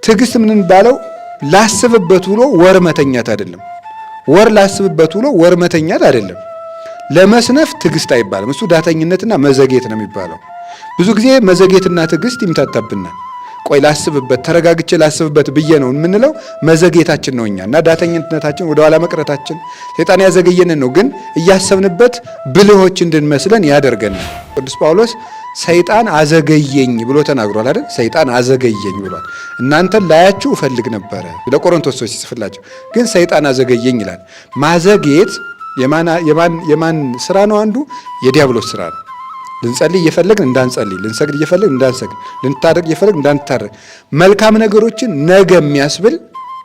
ትዕግስት ምን ባለው ላስብበት ብሎ ወር መተኛት አይደለም። ወር ላስብበት ብሎ ወር መተኛት አይደለም። ለመስነፍ ትዕግስት አይባልም። እሱ ዳተኝነትና መዘግየት ነው የሚባለው። ብዙ ጊዜ መዘግየትና ትዕግስት ይምታታብናል። ቆይ ላስብበት፣ ተረጋግቼ ላስብበት ብዬ ነው የምንለው። መዘግየታችን ነው እኛ እና ዳተኝነታችን ወደ ኋላ መቅረታችን ሰይጣን ያዘገየንን ነው። ግን እያሰብንበት ብልሆች እንድንመስለን ያደርገናል። ቅዱስ ጳውሎስ ሰይጣን አዘገየኝ ብሎ ተናግሯል አይደል? ሰይጣን አዘገየኝ ብሏል። እናንተን ላያችሁ እፈልግ ነበረ ለቆሮንቶስ ሰዎች ሲጽፍላቸው፣ ግን ሰይጣን አዘገየኝ ይላል። ማዘግየት የማን ስራ ነው? አንዱ የዲያብሎስ ስራ ነው። ልንጸልይ እየፈለግን እንዳንጸልይ፣ ልንሰግድ እየፈለግን እንዳንሰግድ፣ ልንታረቅ እየፈለግን እንዳንታረቅ፣ መልካም ነገሮችን ነገ የሚያስብል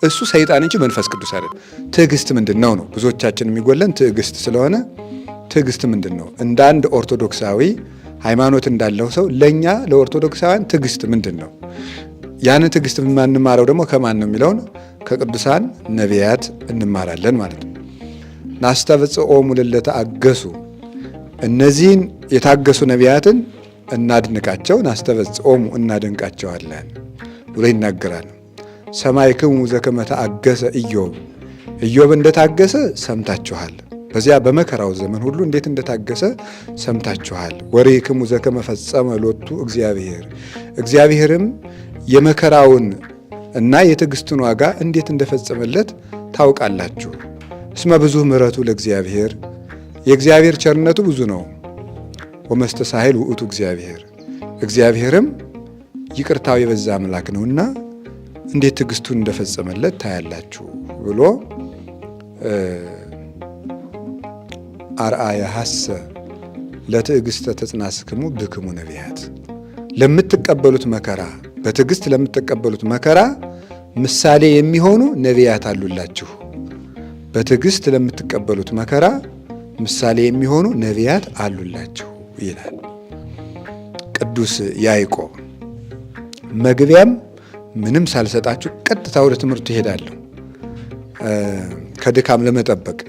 እሱ ሰይጣን እንጂ መንፈስ ቅዱስ አይደለም። ትዕግስት ምንድን ነው ነው ብዙዎቻችን የሚጎለን ትዕግስት ስለሆነ፣ ትዕግስት ምንድን ነው? እንደ አንድ ኦርቶዶክሳዊ ሃይማኖት እንዳለው ሰው ለኛ ለኦርቶዶክሳውያን ትዕግስት ምንድን ነው? ያንን ትዕግስት የማንማረው ደግሞ ከማን ነው የሚለውን ከቅዱሳን ነቢያት እንማራለን ማለት ነው። ናስተብጽኦሙ ለለተአገሱ፣ እነዚህን የታገሱ ነቢያትን እናድንቃቸው፣ ናስተብጽኦሙ እናደንቃቸዋለን ብሎ ይናገራል። ሰማዕክሙ ዘከመ ተአገሰ ኢዮብ፣ ኢዮብ እንደታገሰ ሰምታችኋል። በዚያ በመከራው ዘመን ሁሉ እንዴት እንደታገሰ ሰምታችኋል። ወርኢክሙ ዘከመ ፈጸመ ሎቱ እግዚአብሔር፣ እግዚአብሔርም የመከራውን እና የትዕግስቱን ዋጋ እንዴት እንደፈጸመለት ታውቃላችሁ። እስመ ብዙ ምሕረቱ ለእግዚአብሔር፣ የእግዚአብሔር ቸርነቱ ብዙ ነው። ወመስተሳሂል ውእቱ እግዚአብሔር፣ እግዚአብሔርም ይቅርታው የበዛ አምላክ ነውና እንዴት ትዕግስቱን እንደፈጸመለት ታያላችሁ ብሎ አርአያ ሐሰ ለትዕግስተ ተጽናስክሙ ብክሙ ነቢያት፣ ለምትቀበሉት መከራ በትዕግስት ለምትቀበሉት መከራ ምሳሌ የሚሆኑ ነቢያት አሉላችሁ። በትዕግስት ለምትቀበሉት መከራ ምሳሌ የሚሆኑ ነቢያት አሉላችሁ ይላል ቅዱስ ያዕቆብ። መግቢያም ምንም ሳልሰጣችሁ ቀጥታ ወደ ትምህርቱ ይሄዳለሁ ከድካም ለመጠበቅ።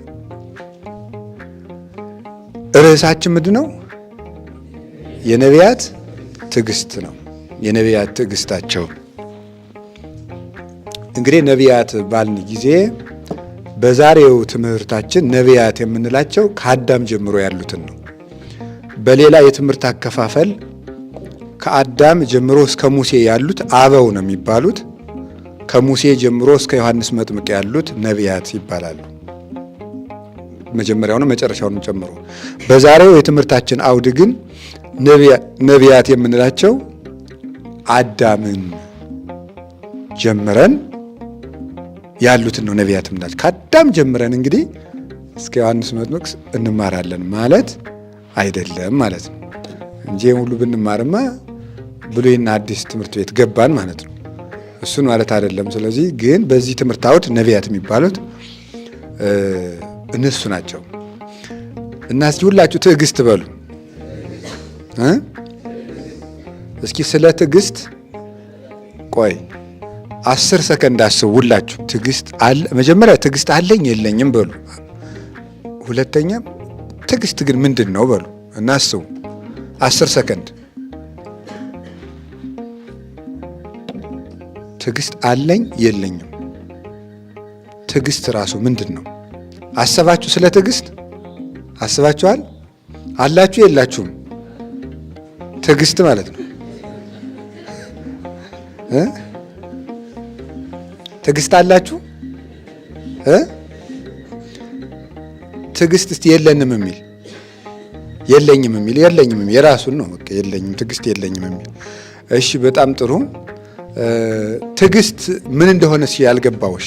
ርዕሳችን ምንድን ነው? የነቢያት ትዕግስት ነው። የነቢያት ትዕግስታቸው። እንግዲህ ነቢያት ባልን ጊዜ በዛሬው ትምህርታችን ነቢያት የምንላቸው ከአዳም ጀምሮ ያሉትን ነው። በሌላ የትምህርት አከፋፈል ከአዳም ጀምሮ እስከ ሙሴ ያሉት አበው ነው የሚባሉት። ከሙሴ ጀምሮ እስከ ዮሐንስ መጥምቅ ያሉት ነቢያት ይባላሉ። መጀመሪያውንም መጨረሻውንም ጨምሮ። በዛሬው የትምህርታችን አውድ ግን ነቢያት የምንላቸው አዳምን ጀምረን ያሉትን ነው ነቢያት የምንላቸው። ከአዳም ጀምረን እንግዲህ እስከ ዮሐንስ መጥምቅ እንማራለን ማለት አይደለም ማለት ነው እንጂ ሁሉ ብንማርማ ብሉይና አዲስ ትምህርት ቤት ገባን ማለት ነው። እሱን ማለት አይደለም። ስለዚህ ግን በዚህ ትምህርት አውድ ነቢያት የሚባሉት እነሱ ናቸው። እና እስኪ ሁላችሁ ትዕግስት በሉ። እስኪ ስለ ትዕግስት ቆይ 10 ሰከንድ አስቡ። ሁላችሁ ትዕግስት አለ። መጀመሪያ ትዕግስት አለኝ የለኝም በሉ። ሁለተኛ ትዕግስት ግን ምንድን ነው በሉ እና አስቡ። 10 ሰከንድ። ትዕግስት አለኝ የለኝም። ትዕግስት ራሱ ምንድን ነው? አሰባችሁ? ስለ ትዕግስት አስባችኋል? አላችሁ የላችሁም? ትዕግስት ማለት ነው። ትዕግስት አላችሁ? ትዕግስት እስቲ የለንም የሚል የለኝም የሚል የለኝም የሚል የራሱን ነው። በቃ የለኝም ትዕግስት የለኝም የሚል። እሺ በጣም ጥሩ። ትዕግስት ምን እንደሆነ ያልገባውሽ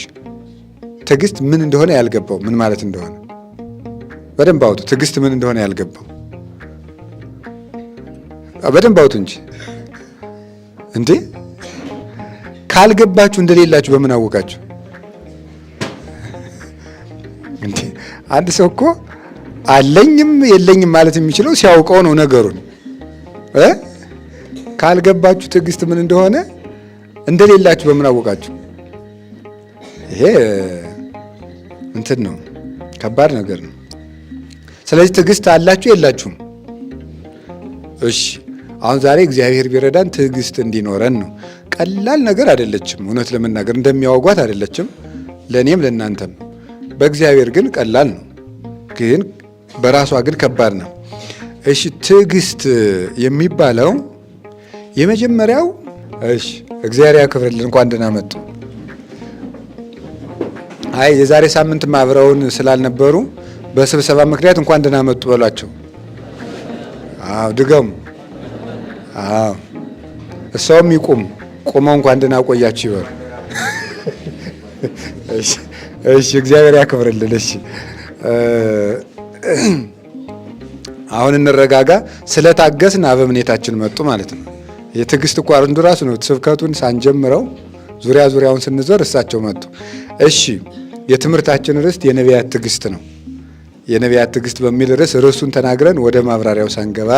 ትዕግስት ምን እንደሆነ ያልገባው ምን ማለት እንደሆነ በደንብ አውጡ። ትዕግስት ምን እንደሆነ ያልገባው በደንብ አውጡ እንጂ እንዴ! ካልገባችሁ እንደሌላችሁ በምን አወቃችሁ እንዴ? አንድ ሰው እኮ አለኝም የለኝም ማለት የሚችለው ሲያውቀው ነው ነገሩን። ካልገባችሁ ትዕግስት ምን እንደሆነ እንደሌላችሁ በምን አወቃችሁ? ይሄ እንትን ነው፣ ከባድ ነገር ነው። ስለዚህ ትዕግስት አላችሁ የላችሁም? እሺ አሁን ዛሬ እግዚአብሔር ቢረዳን ትዕግስት እንዲኖረን ነው። ቀላል ነገር አይደለችም። እውነት ለመናገር እንደሚያወጓት አይደለችም፣ ለእኔም ለእናንተም። በእግዚአብሔር ግን ቀላል ነው፣ ግን በራሷ ግን ከባድ ነው። እሺ ትዕግስት የሚባለው የመጀመሪያው እግዚአብሔር ያክብርልን። እንኳን ደህና መጡ። አይ የዛሬ ሳምንት አብረውን ስላልነበሩ በስብሰባ ምክንያት እንኳን ደህና መጡ በሏቸው። ድገሙ። እሷም ይቁም፣ ቆመው እንኳን ደህና ቆያችሁ ይበሉ። እሺ እግዚአብሔር ያክብርልን። እሺ አሁን እንረጋጋ። ስለታገስን አበምኔታችን መጡ ማለት ነው። የትዕግስት እኮ አንዱ ራሱ ነው። ስብከቱን ሳንጀምረው ዙሪያውን ስንዞር እሳቸው መጡ። እሺ የትምህርታችን ርዕስ የነቢያት ትዕግስት ነው። የነቢያት ትዕግስት በሚል ርዕሱን ተናግረን ወደ ማብራሪያው ሳንገባ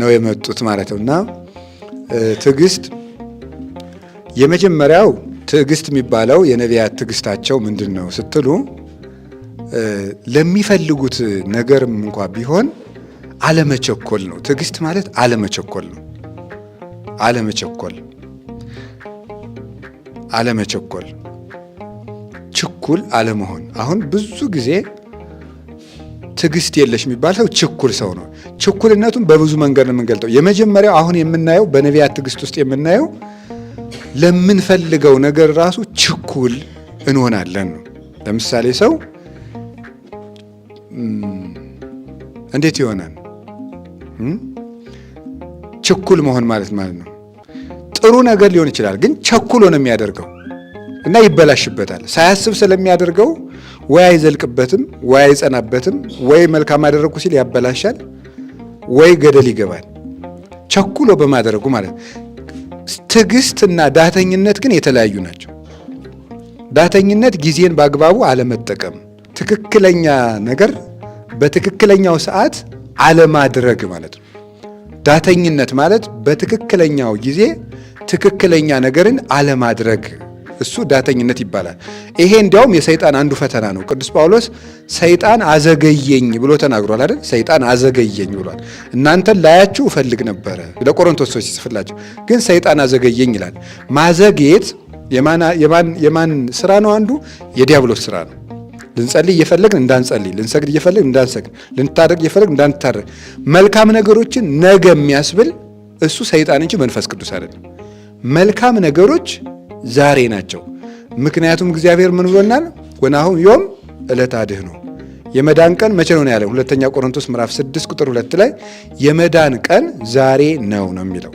ነው የመጡት ማለት ነው። እና ትዕግስት የመጀመሪያው ትዕግስት የሚባለው የነቢያት ትዕግስታቸው ምንድን ነው ስትሉ ለሚፈልጉት ነገርም እንኳ ቢሆን አለመቸኮል ነው። ትዕግስት ማለት አለመቸኮል ነው። አለመቸኮል ችኩል አለመሆን። አሁን ብዙ ጊዜ ትዕግስት የለሽ የሚባል ሰው ችኩል ሰው ነው። ችኩልነቱን በብዙ መንገድ ነው የምንገልጠው። የመጀመሪያው አሁን የምናየው በነቢያት ትዕግስት ውስጥ የምናየው ለምንፈልገው ነገር ራሱ ችኩል እንሆናለን ነው። ለምሳሌ ሰው እንዴት ይሆናል? ችኩል መሆን ማለት ነው። ጥሩ ነገር ሊሆን ይችላል፣ ግን ቸኩሎ ነው የሚያደርገው እና ይበላሽበታል። ሳያስብ ስለሚያደርገው ወይ አይዘልቅበትም፣ ወይ አይጸናበትም፣ ወይ መልካም አደረግኩ ሲል ያበላሻል፣ ወይ ገደል ይገባል። ቸኩሎ በማድረጉ ማለት ነው። ትዕግስትና ዳተኝነት ግን የተለያዩ ናቸው። ዳተኝነት ጊዜን በአግባቡ አለመጠቀም፣ ትክክለኛ ነገር በትክክለኛው ሰዓት አለማድረግ ማለት ነው። ዳተኝነት ማለት በትክክለኛው ጊዜ ትክክለኛ ነገርን አለማድረግ፣ እሱ ዳተኝነት ይባላል። ይሄ እንዲያውም የሰይጣን አንዱ ፈተና ነው። ቅዱስ ጳውሎስ ሰይጣን አዘገየኝ ብሎ ተናግሯል አይደል? ሰይጣን አዘገየኝ ብሏል። እናንተን ላያችሁ እፈልግ ነበረ ለቆሮንቶስ ሰዎች ሲጽፍላቸው፣ ግን ሰይጣን አዘገየኝ ይላል። ማዘግየት የማን ስራ ነው? አንዱ የዲያብሎስ ስራ ነው። ልንጸልይ እየፈለግን እንዳንጸልይ፣ ልንሰግድ እየፈለግን እንዳንሰግድ፣ ልንታረቅ እየፈለግን እንዳንታረቅ፣ መልካም ነገሮችን ነገ የሚያስብል እሱ ሰይጣን እንጂ መንፈስ ቅዱስ አይደለም። መልካም ነገሮች ዛሬ ናቸው። ምክንያቱም እግዚአብሔር ምን ብሎናል? ወናሁ ዮም ዕለተ አድኅኖ፣ የመዳን ቀን መቼ ነው ያለው? ሁለተኛ ቆሮንቶስ ምዕራፍ 6 ቁጥር 2 ላይ የመዳን ቀን ዛሬ ነው የሚለው።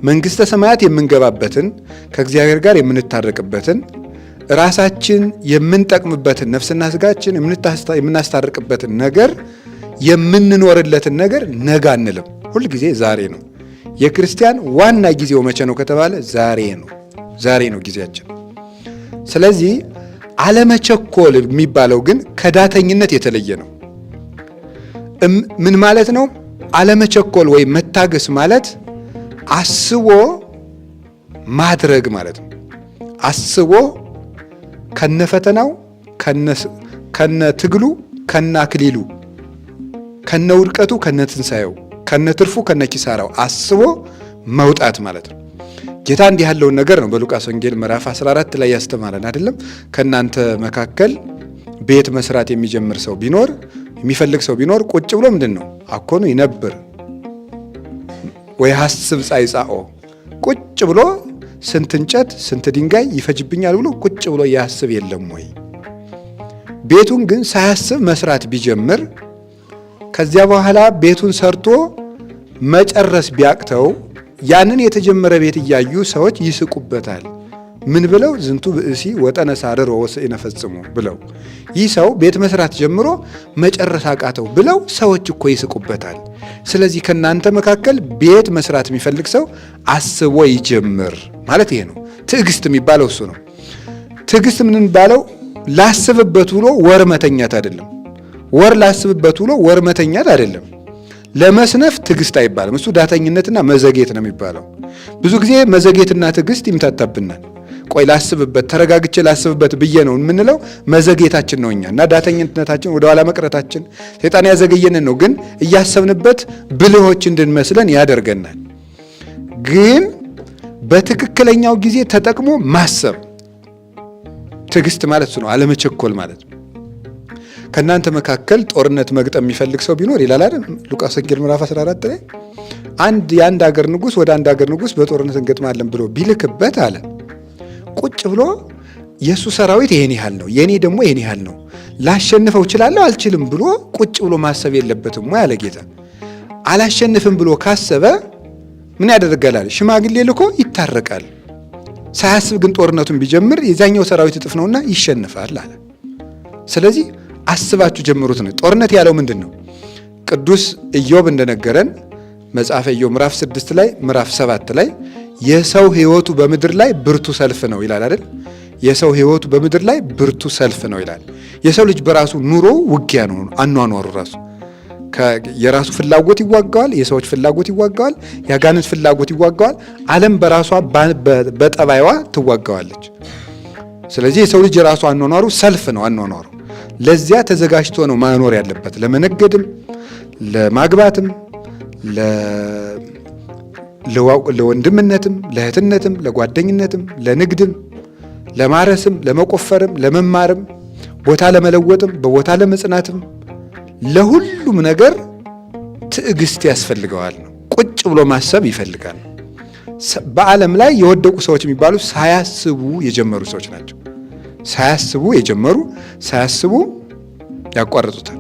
መንግሥተ ሰማያት የምንገባበትን፣ ከእግዚአብሔር ጋር የምንታረቅበትን፣ ራሳችን የምንጠቅምበትን፣ ነፍስና ስጋችን የምናስታርቅበትን ነገር የምንኖርለትን ነገር ነገ አንልም። ሁል ጊዜ ዛሬ ነው። የክርስቲያን ዋና ጊዜው መቼ ነው ከተባለ ዛሬ ነው። ዛሬ ነው ጊዜያችን። ስለዚህ አለመቸኮል የሚባለው ግን ከዳተኝነት የተለየ ነው። ምን ማለት ነው? አለመቸኮል ወይም መታገስ ማለት አስቦ ማድረግ ማለት ነው። አስቦ ከነፈተናው፣ ከነትግሉ፣ ከነአክሊሉ፣ ከነውድቀቱ፣ ከነትንሳኤው፣ ከነትርፉ፣ ከነኪሳራው አስቦ መውጣት ማለት ነው። ጌታ እንዲህ ያለውን ነገር ነው በሉቃስ ወንጌል ምዕራፍ 14 ላይ ያስተማረን አይደለም? ከእናንተ መካከል ቤት መስራት የሚጀምር ሰው ቢኖር፣ የሚፈልግ ሰው ቢኖር ቁጭ ብሎ ምንድን ነው አኮኑ ይነብር ወይ ሐስብ ጻይጻኦ፣ ቁጭ ብሎ ስንት እንጨት ስንት ድንጋይ ይፈጅብኛል ብሎ ቁጭ ብሎ ያስብ የለም ወይ? ቤቱን ግን ሳያስብ መስራት ቢጀምር ከዚያ በኋላ ቤቱን ሰርቶ መጨረስ ቢያቅተው ያንን የተጀመረ ቤት እያዩ ሰዎች ይስቁበታል። ምን ብለው? ዝንቱ ብእሲ ወጠነ ሳርር ወወስኢነ ፈጽሙ ብለው። ይህ ሰው ቤት መስራት ጀምሮ መጨረስ አቃተው ብለው ሰዎች እኮ ይስቁበታል። ስለዚህ ከእናንተ መካከል ቤት መስራት የሚፈልግ ሰው አስቦ ይጀምር ማለት ይሄ ነው። ትዕግስት የሚባለው እሱ ነው። ትዕግስት ምን የሚባለው? ላስብበት ብሎ ወር መተኛት አይደለም። ወር ላስብበት ብሎ ወር መተኛት አይደለም። ለመስነፍ ትዕግስት አይባልም። እሱ ዳተኝነትና መዘጌት ነው የሚባለው። ብዙ ጊዜ መዘጌትና ትዕግስት ይምታታብናል። ቆይ ላስብበት፣ ተረጋግቼ ላስብበት ብዬ ነው የምንለው። መዘጌታችን ነው እኛ እና ዳተኝነታችን ወደኋላ መቅረታችን ሰይጣን ያዘገየንን ነው። ግን እያሰብንበት ብልሆች እንድንመስለን ያደርገናል። ግን በትክክለኛው ጊዜ ተጠቅሞ ማሰብ። ትዕግስት ማለት እሱ ነው፣ አለመቸኮል ማለት ነው። ከእናንተ መካከል ጦርነት መግጠም የሚፈልግ ሰው ቢኖር ይላል አይደል ሉቃስ ወንጌል ምዕራፍ 14 ላይ የአንድ ሀገር ንጉሥ ወደ አንድ ሀገር ንጉሥ በጦርነት እንገጥማለን ብሎ ቢልክበት አለ ቁጭ ብሎ የእሱ ሰራዊት ይሄን ያህል ነው፣ የእኔ ደግሞ ይሄን ያህል ነው፣ ላሸንፈው እችላለሁ አልችልም ብሎ ቁጭ ብሎ ማሰብ የለበትም ወይ አለ ጌታ። አላሸንፍም ብሎ ካሰበ ምን ያደርጋል? ሽማግሌ ልኮ ይታረቃል። ሳያስብ ግን ጦርነቱን ቢጀምር የዛኛው ሰራዊት እጥፍ ነውና ይሸንፋል አለ። ስለዚህ አስባችሁ ጀምሩት ነው። ጦርነት ያለው ምንድን ነው? ቅዱስ ኢዮብ እንደነገረን መጽሐፈ ኢዮብ ምዕራፍ 6 ላይ ምዕራፍ 7 ላይ የሰው ሕይወቱ በምድር ላይ ብርቱ ሰልፍ ነው ይላል አይደል? የሰው ሕይወቱ በምድር ላይ ብርቱ ሰልፍ ነው ይላል። የሰው ልጅ በራሱ ኑሮ ውጊያ ነው። አኗኗሩ ራሱ የራሱ ፍላጎት ይዋጋዋል፣ የሰዎች ፍላጎት ይዋጋዋል፣ የአጋንንት ፍላጎት ይዋጋዋል። ዓለም በራሷ በጠባይዋ ትዋጋዋለች። ስለዚህ የሰው ልጅ የራሱ አኗኗሩ ሰልፍ ነው አኗኗሩ። ለዚያ ተዘጋጅቶ ነው ማኖር ያለበት። ለመነገድም፣ ለማግባትም፣ ለወንድምነትም፣ ለእህትነትም፣ ለጓደኝነትም፣ ለንግድም፣ ለማረስም፣ ለመቆፈርም፣ ለመማርም፣ ቦታ ለመለወጥም፣ በቦታ ለመጽናትም፣ ለሁሉም ነገር ትዕግስት ያስፈልገዋል ነው። ቁጭ ብሎ ማሰብ ይፈልጋል። በዓለም ላይ የወደቁ ሰዎች የሚባሉ ሳያስቡ የጀመሩ ሰዎች ናቸው። ሳያስቡ የጀመሩ ሳያስቡ ያቋርጡታል።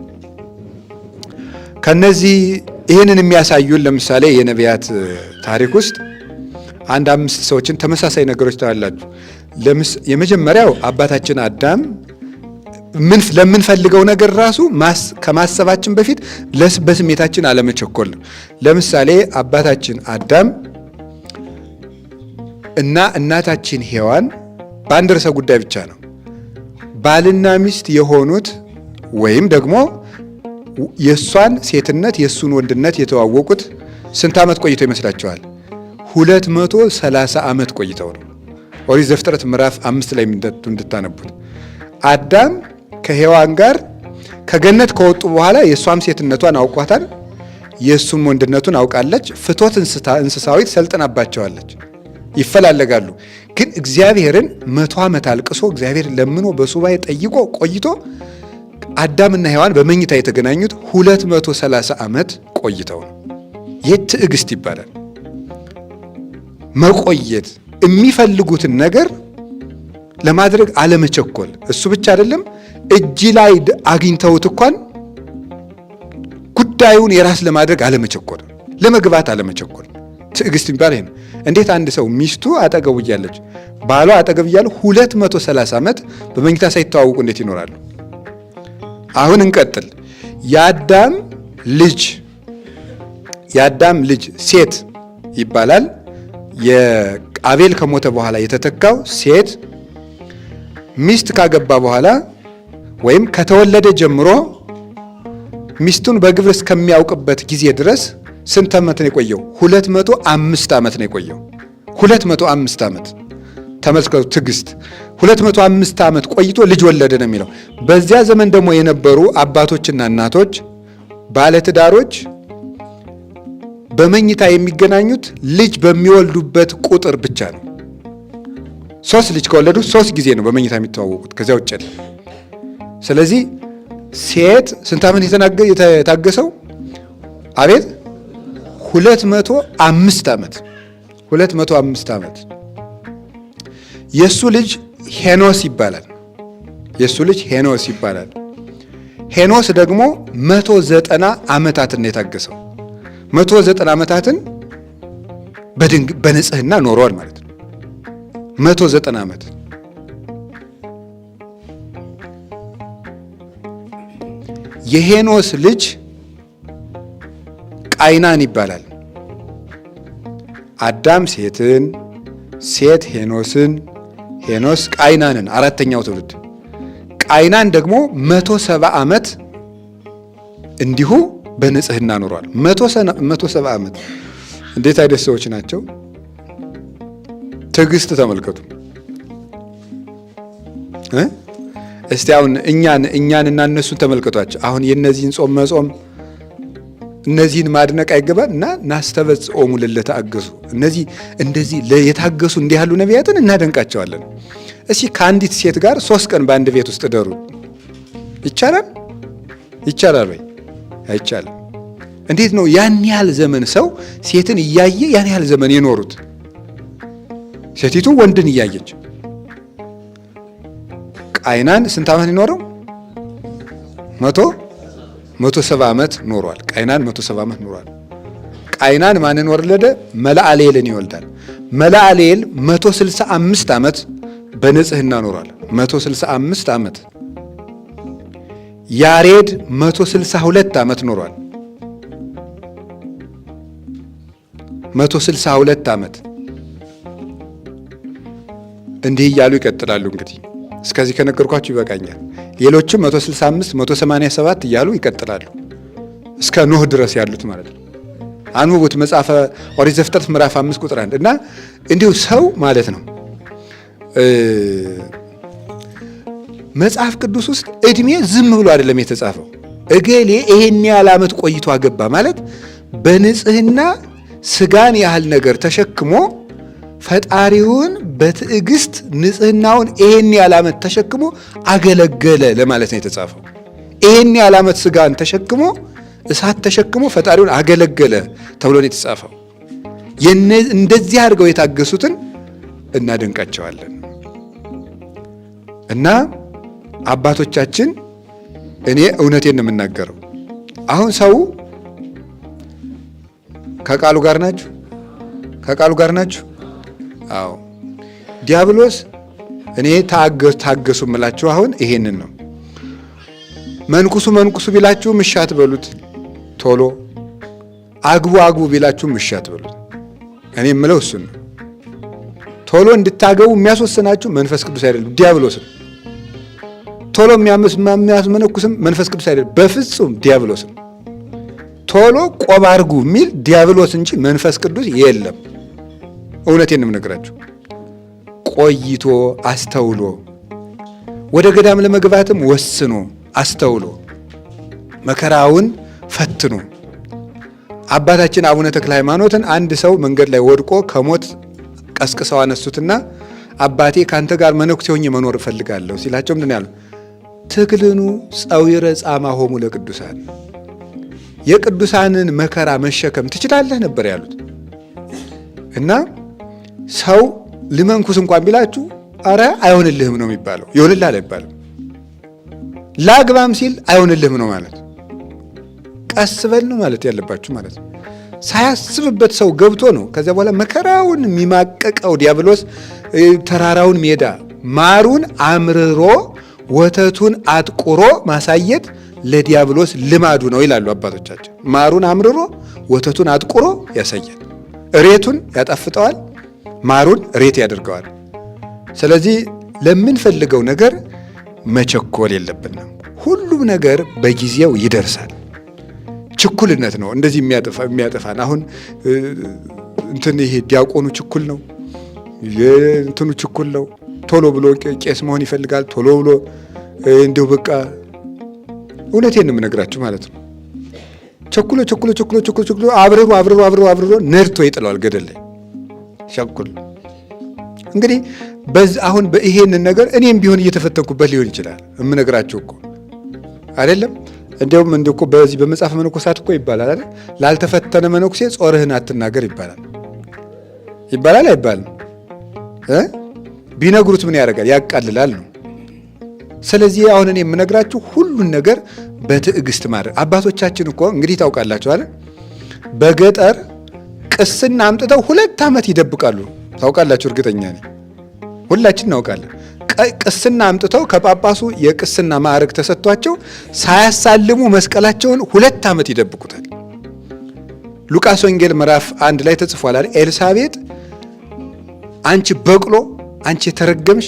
ከነዚህ ይህንን የሚያሳዩን ለምሳሌ የነቢያት ታሪክ ውስጥ አንድ 5 ሰዎችን ተመሳሳይ ነገሮች ታያላችሁ። የመጀመሪያው አባታችን አዳም ለምንፈልገው ነገር ራሱ ከማሰባችን በፊት በስሜታችን አለመቸኮል ነው። ለምሳሌ አባታችን አዳም እና እናታችን ሔዋን በአንድ ርዕሰ ጉዳይ ብቻ ነው ባልና ሚስት የሆኑት ወይም ደግሞ የእሷን ሴትነት የእሱን ወንድነት የተዋወቁት ስንት ዓመት ቆይተው ይመስላችኋል? 230 ዓመት ቆይተው ነው። ኦሪት ዘፍጥረት ምዕራፍ 5 ላይ እንድታነቡት አዳም ከሔዋን ጋር ከገነት ከወጡ በኋላ የእሷም ሴትነቷን አውቋታል፣ የእሱም ወንድነቱን አውቃለች። ፍቶት እንስሳዊት ሰልጥናባቸዋለች። ይፈላለጋሉ። ግን እግዚአብሔርን 100 ዓመት አልቅሶ እግዚአብሔር ለምኖ በሱባኤ ጠይቆ ቆይቶ አዳምና ሔዋን በመኝታ የተገናኙት 230 ዓመት ቆይተው ነው። ይህ ትዕግስት ይባላል። መቆየት፣ የሚፈልጉትን ነገር ለማድረግ አለመቸኮል። እሱ ብቻ አይደለም፣ እጅ ላይ አግኝተውት እንኳን ጉዳዩን የራስ ለማድረግ አለመቸኮል፣ ለመግባት አለመቸኮል። ትዕግስት የሚባል ይሄ ነው። እንዴት አንድ ሰው ሚስቱ አጠገቡ እያለች ባሏ አጠገብ እያሉ 230 ዓመት በመኝታ ሳይተዋወቁ እንዴት ይኖራሉ? አሁን እንቀጥል። የአዳም ልጅ ሴት ይባላል። የአቤል ከሞተ በኋላ የተተካው ሴት ሚስት ካገባ በኋላ ወይም ከተወለደ ጀምሮ ሚስቱን በግብር እስከሚያውቅበት ጊዜ ድረስ ስንት ዓመት ነው የቆየው? 205 ዓመት ነው የቆየው። 205 ዓመት ተመልከቱ። ትዕግስት 205 ዓመት ቆይቶ ልጅ ወለደ ነው የሚለው። በዚያ ዘመን ደግሞ የነበሩ አባቶችና እናቶች ባለትዳሮች በመኝታ የሚገናኙት ልጅ በሚወልዱበት ቁጥር ብቻ ነው። 3 ልጅ ከወለዱ 3 ጊዜ ነው በመኝታ የሚተዋወቁት፣ ከዚያ ውጭ የለም። ስለዚህ ሴት ስንት ዓመት የታገሰው? አቤት 205 ዓመት 205 ዓመት። የሱ ልጅ ሄኖስ ይባላል። ሄኖስ ደግሞ 190 ዓመታትን የታገሰው 190 ዓመታትን በንጽህና ኖሯል ማለት ነው። 190 ዓመት። የሄኖስ ልጅ ቃይናን ይባላል። አዳም ሴትን፣ ሴት ሄኖስን፣ ሄኖስ ቃይናንን፣ አራተኛው ትውልድ። ቃይናን ደግሞ 170 ዓመት እንዲሁ በንጽህና ኖሯል። 170 ዓመት። እንዴት አይነት ሰዎች ናቸው! ትዕግስት ተመልከቱ። እስቲ አሁን እኛን እና እነሱን ተመልከቷቸው። አሁን የነዚህን ጾም መጾም እነዚህን ማድነቅ አይገባን እና ናስተበጽኦሙ ለለተአገሱ እነዚህ እንደዚህ የታገሱ እንዲህ ያሉ ነቢያትን እናደንቃቸዋለን። እስኪ ከአንዲት ሴት ጋር 3 ቀን በአንድ ቤት ውስጥ እደሩ ይቻላል? ይቻላል ወይ? አይቻልም። እንዴት ነው ያን ያህል ዘመን ሰው ሴትን እያየ ያን ያህል ዘመን የኖሩት? ሴቲቱ ወንድን እያየች። ቃይናን ስንት ዓመት የኖረው? 170 ዓመት ኖሯል። ቃይናን 170 ዓመት ኖሯል። ቃይናን ማንን ወለደ? መላአሌልን ይወልዳል። መላአሌል 165 ዓመት በንጽህና ኖሯል። 165 ዓመት። ያሬድ 162 ዓመት ኖሯል። 162 ዓመት። እንዲህ እያሉ ይቀጥላሉ። እንግዲህ እስከዚህ ከነገርኳችሁ ይበቃኛል። ሌሎችም 165 187 እያሉ ይቀጥላሉ እስከ ኖህ ድረስ ያሉት ማለት ነው። አንብቡት መጽሐፈ ኦሪት ዘፍጥረት ምዕራፍ 5 ቁጥር 1 እና እንዲሁ ሰው ማለት ነው መጽሐፍ ቅዱስ ውስጥ እድሜ ዝም ብሎ አይደለም የተጻፈው። እገሌ ይሄን ያህል ዓመት ቆይቶ አገባ ማለት በንጽህና ስጋን ያህል ነገር ተሸክሞ ፈጣሪውን በትዕግስት ንጽህናውን ይሄን ያህል ዓመት ተሸክሞ አገለገለ ለማለት ነው የተጻፈው። ይሄን ያህል ዓመት ስጋን ተሸክሞ እሳት ተሸክሞ ፈጣሪውን አገለገለ ተብሎ ነው የተጻፈው። እንደዚህ አድርገው የታገሱትን እናደንቃቸዋለን። እና አባቶቻችን እኔ እውነቴን ነው የምናገረው። አሁን ሰው ከቃሉ ጋር ናችሁ? ከቃሉ ጋር ናችሁ? አዎ። ዲያብሎስ እኔ ታገሱ የምላችሁ አሁን ይሄንን ነው። መንኩሱ ቢላችሁም እሺ አትበሉት ቶሎ። አግቡ ቢላችሁም እሺ አትበሉት። እኔ የምለው እሱን ነው። ቶሎ እንድታገቡ የሚያስወስናችሁ መንፈስ ቅዱስ አይደለም፣ ዲያብሎስ ነው። ቶሎ የሚያስመነኩስም መንፈስ ቅዱስ አይደለም፣ በፍጹም ዲያብሎስ ነው። ቶሎ ቆብ አድርጉ የሚል ዲያብሎስ እንጂ መንፈስ ቅዱስ የለም። እውነቴን ነው የምነግራችሁ። ቆይቶ አስተውሎ ወደ ገዳም ለመግባትም ወስኖ አስተውሎ መከራውን ፈትኖ አባታችን አቡነ ተክለ ሃይማኖትን አንድ ሰው መንገድ ላይ ወድቆ ከሞት ቀስቅሰው አነሱትና አባቴ ካንተ ጋር መነኩሴ ሆኜ መኖር እፈልጋለሁ ሲላቸው ምንድን ያሉ? ትክልኑ ጸዊረ ጻማ ሆሙ ለቅዱሳን፣ የቅዱሳንን መከራ መሸከም ትችላለህ ነበር ያሉት። እና ሰው ልመንኩስ እንኳን ቢላችሁ አረ አይሆንልህም ነው የሚባለው። ይሆንልሃል አይባልም። ላግባም ሲል አይሆንልህም ነው ማለት። ቀስ በል ነው ማለት ያለባችሁ ማለት ነው። ሳያስብበት ሰው ገብቶ ነው ከዚያ በኋላ መከራውን የሚማቀቀው ዲያብሎስ። ተራራውን ሜዳ ማሩን አምርሮ ወተቱን አጥቁሮ ማሳየት ለዲያብሎስ ልማዱ ነው ይላሉ አባቶቻችን። ማሩን አምርሮ ወተቱን አጥቁሮ ያሳያል። እሬቱን ያጣፍጠዋል፣ ማሩን እሬት ያደርገዋል። ስለዚህ ለምንፈልገው ነገር መቸኮል የለብንም። ሁሉም ነገር በጊዜው ይደርሳል። ችኩልነት ነው እንደዚህ የሚያጠፋን። አሁን ይሄ ዲያቆኑ ችኩል ነው፣ እንትኑ ችኩል ነው። ቶሎ ብሎ ቄስ መሆን ይፈልጋል። ቶሎ ብሎ እንዲሁ በቃ እውነቴን ነው የምነግራችሁ ማለት ነው። ቸኩሎ አብርሮ ነድቶ ይጥለዋል ገደል ላይ ቸኩል። እንግዲህ አሁን ይሄንን ነገር እኔም ቢሆን እየተፈተንኩበት ሊሆን ይችላል የምነግራችሁ እኮ አይደለም። እንዲያውም እኮ በዚህ በመጽሐፈ መነኮሳት እኮ ይባላል አይደል? ላልተፈተነ መነኩሴ ጾርህን አትናገር ይባላል አይባልም? ቢነግሩት ምን ያደርጋል? ያቃልላል ነው። ስለዚህ አሁን እኔ የምነግራችሁ ሁሉን ነገር በትዕግስት ማድረግ። አባቶቻችን እኮ እንግዲህ ታውቃላችሁ አይደል? በገጠር ቅስና አምጥተው 2 ዓመት ይደብቃሉ። ታውቃላችሁ? እርግጠኛ ነኝ ሁላችን እናውቃለን። ቅስና አምጥተው ከጳጳሱ የቅስና ማዕረግ ተሰጥቷቸው ሳያሳልሙ መስቀላቸውን 2 ዓመት ይደብቁታል። ሉቃስ ወንጌል ምዕራፍ 1 ላይ ተጽፏል አይደል? ኤልሳቤጥ አንቺ በቅሎ፣ አንቺ የተረገምሽ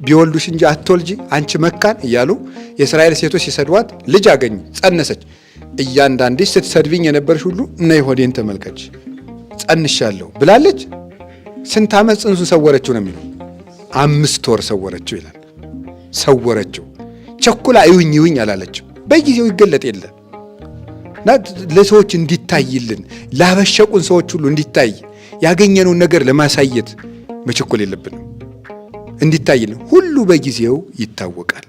ቢወልዱሽ እንጂ አትወልጂ፣ አንቺ መካን እያሉ የእስራኤል ሴቶች ሲሰድዋት ልጅ አገኙ፣ ጸነሰች። እያንዳንድሽ ስትሰድብኝ የነበርሽ ሁሉ እነሆ ሆዴን ተመልከች ጸንሻለሁ ብላለች። ስንት ዓመት ጽንሱ ሰወረችው ነው የሚለው? 5 ወር ሰወረችው ይላል። ሰወረችው። ቸኩላ ይውኝ አላለችው። በጊዜው ይገለጥ የለ ለሰዎች እንዲታይልን ላበሸቁን ሰዎች ሁሉ እንዲታይ ያገኘነውን ነገር ለማሳየት መቸኮል የለብንም። እንዲታይልን ሁሉ በጊዜው ይታወቃል።